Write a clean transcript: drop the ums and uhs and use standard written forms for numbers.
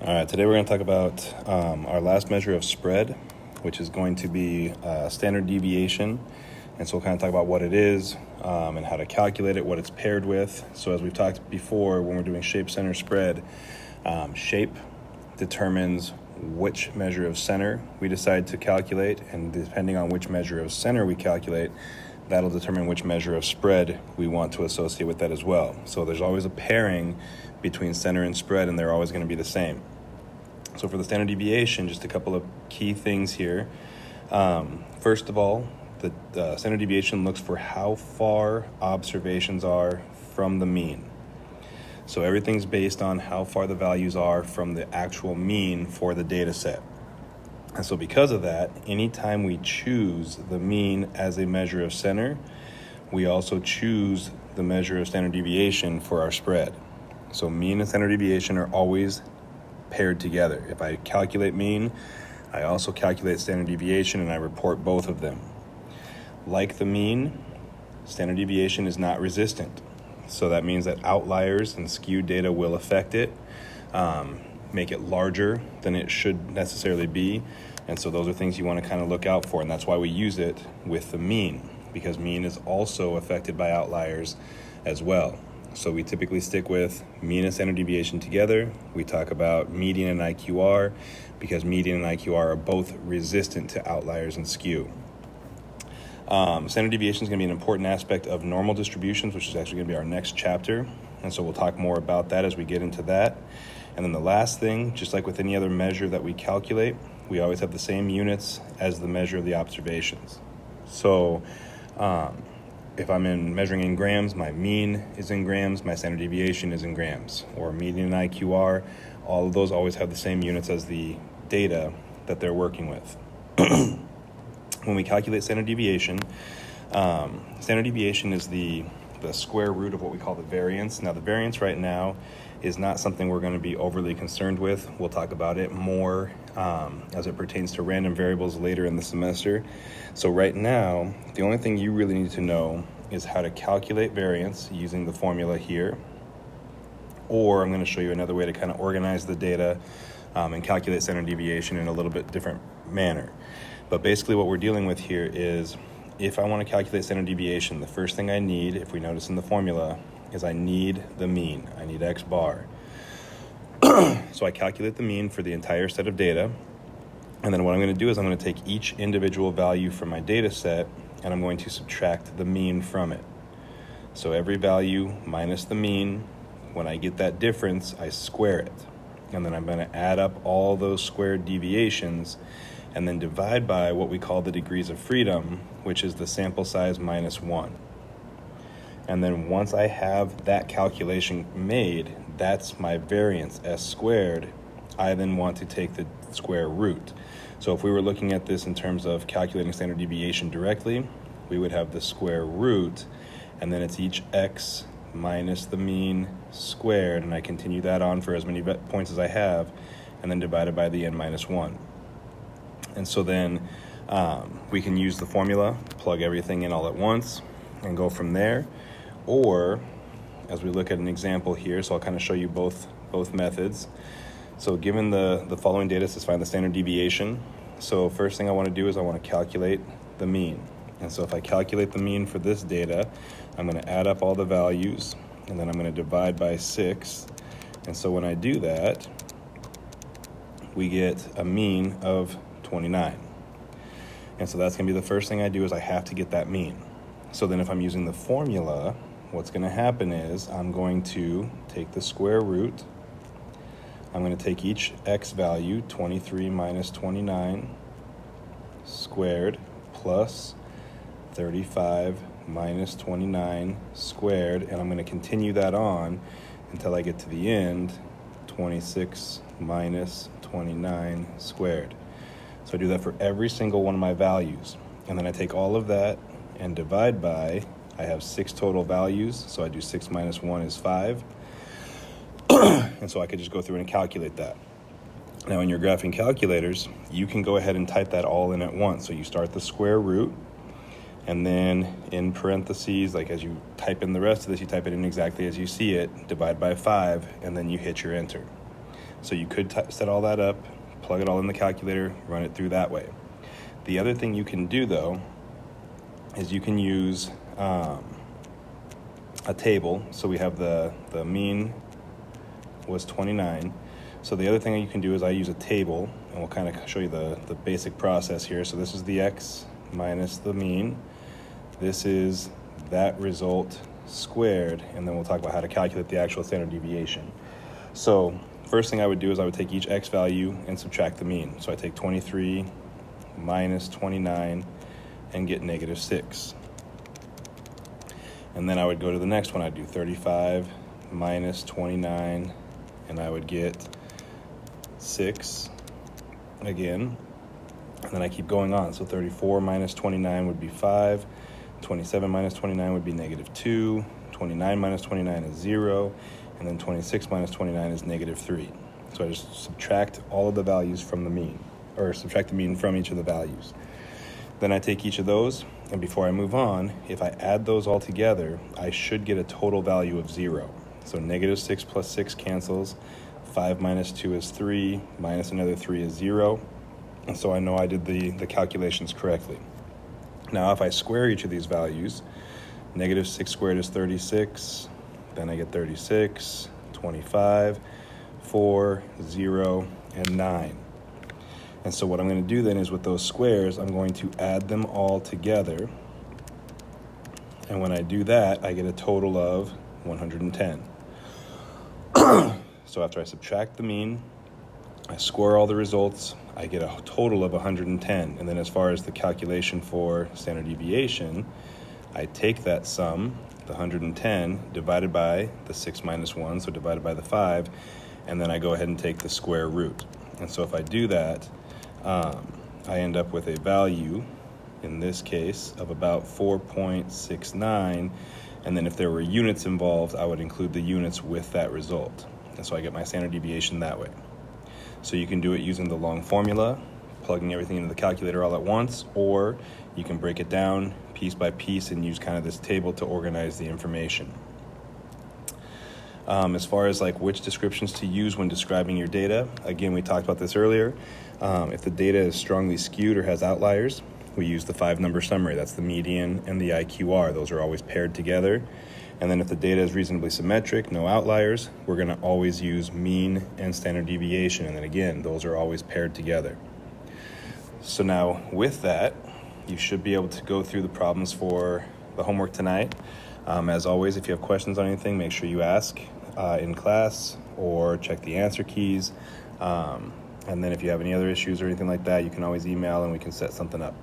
All right, today we're going to talk about our last measure of spread, which is going to be standard deviation. And so we'll kind of talk about what it is and how to calculate it, what it's paired with. So as we've talked before, when we're doing shape, center, spread, shape determines which measure of center we decide to calculate, and depending on which measure of center we calculate, that'll determine which measure of spread we want to associate with that as well. So there's always a pairing between center and spread, and they're always going to be the same. So for the standard deviation, just a couple of key things here. First of all, the standard deviation looks for how far observations are from the mean. So everything's based on how far the values are from the actual mean for the data set. And so because of that, anytime we choose the mean as a measure of center, we also choose the measure of standard deviation for our spread. So mean and standard deviation are always paired together. If I calculate mean, I also calculate standard deviation, and I report both of them. Like the mean, standard deviation is not resistant. So that means that outliers and skewed data will affect it, make it larger than it should necessarily be. And so those are things you want to kind of look out for, and that's why we use it with the mean, because mean is also affected by outliers as well. So we typically stick with mean and standard deviation together. We talk about median and IQR because median and IQR are both resistant to outliers and skew. Standard deviation is going to be an important aspect of normal distributions, which is actually going to be our next chapter. And so we'll talk more about that as we get into that. And then the last thing, just like with any other measure that we calculate, we always have the same units as the measure of the observations. So if I'm measuring in grams, my mean is in grams, my standard deviation is in grams, or median and IQR. All of those always have the same units as the data that they're working with. When we calculate standard deviation is the square root of what we call the variance. Now, the variance right now is not something we're going to be overly concerned with. We'll talk about it more as it pertains to random variables later in the semester. So right now, the only thing you really need to know is how to calculate variance using the formula here. Or I'm going to show you another way to kind of organize the data and calculate standard deviation in a little bit different manner. But basically what we're dealing with here is, if I want to calculate standard deviation, the first thing I need, if we notice in the formula, is I need the mean. I need X bar. So I calculate the mean for the entire set of data. And then what I'm going to do is I'm going to take each individual value from my data set, and I'm going to subtract the mean from it. So every value minus the mean, when I get that difference, I square it. And then I'm going to add up all those squared deviations and then divide by what we call the degrees of freedom, which is the sample size minus 1. And then once I have that calculation made, that's my variance, S squared. I then want to take the square root. So if we were looking at this in terms of calculating standard deviation directly, we would have the square root, and then it's each x minus the mean squared, and I continue that on for as many points as I have, and then divided by the n minus 1. And so then we can use the formula, plug everything in all at once, and go from there. Or, as we look at an example here, so I'll kind of show you both methods. So given the following data, let's find the standard deviation. So first thing I want to do is I want to calculate the mean. And so if I calculate the mean for this data, I'm going to add up all the values, and then I'm going to divide by 6. And so when I do that, we get a mean of 29. And so that's going to be the first thing I do, is I have to get that mean. So then if I'm using the formula, what's going to happen is I'm going to take the square root. I'm going to take each x value, 23 minus 29 squared, plus 35 minus 29 squared, and I'm going to continue that on until I get to the end, 26 minus 29 squared. So I do that for every single one of my values. And then I take all of that and divide by, I have 6 total values, so I do 6 minus 1 is 5. And so I could just go through and calculate that. Now in your graphing calculators, you can go ahead and type that all in at once. So you start the square root, and then in parentheses, like as you type in the rest of this, you type it in exactly as you see it, divide by 5, and then you hit your enter. So you could set all that up, plug it all in the calculator, run it through that way. The other thing you can do, though, is you can use a table. So we have the mean was 29. So the other thing you can do is I use a table, and we'll kind of show you the basic process here. So this is the x minus the mean. This is that result squared, and then we'll talk about how to calculate the actual standard deviation. So first thing I would do is I would take each x value and subtract the mean. So I take 23 minus 29 and get -6. And then I would go to the next one. I'd do 35 minus 29, and I would get 6 again. And then I keep going on. So 34 minus 29 would be 5. 27 minus 29 would be -2. 29 minus 29 is 0. And then 26 minus 29 is -3. So I just subtract all of the values from the mean, or subtract the mean from each of the values. Then I take each of those, and before I move on, if I add those all together, I should get a total value of 0. So -6 plus 6 cancels. 5 minus 2 is 3, minus another 3 is 0. And so I know I did the calculations correctly. Now if I square each of these values, -6 squared is 36, then I get 36, 25, 4, 0, and 9. And so what I'm going to do then is with those squares, I'm going to add them all together. And when I do that, I get a total of 110. So after I subtract the mean, I square all the results, I get a total of 110. And then as far as the calculation for standard deviation, I take that sum, the 110, divided by the 6 minus 1, so divided by the 5, and then I go ahead and take the square root. And so if I do that, I end up with a value, in this case, of about 4.69, and then if there were units involved, I would include the units with that result. And so I get my standard deviation that way. So you can do it using the long formula, plugging everything into the calculator all at once, or you can break it down piece by piece and use kind of this table to organize the information. As far as like which descriptions to use when describing your data, again, we talked about this earlier. If the data is strongly skewed or has outliers, we use the 5-number summary. That's the median and the IQR. Those are always paired together. And then if the data is reasonably symmetric, no outliers, we're going to always use mean and standard deviation. And then again, those are always paired together. So now with that, you should be able to go through the problems for the homework tonight. As always, if you have questions on anything, make sure you ask in class or check the answer keys. And then if you have any other issues or anything like that, you can always email and we can set something up.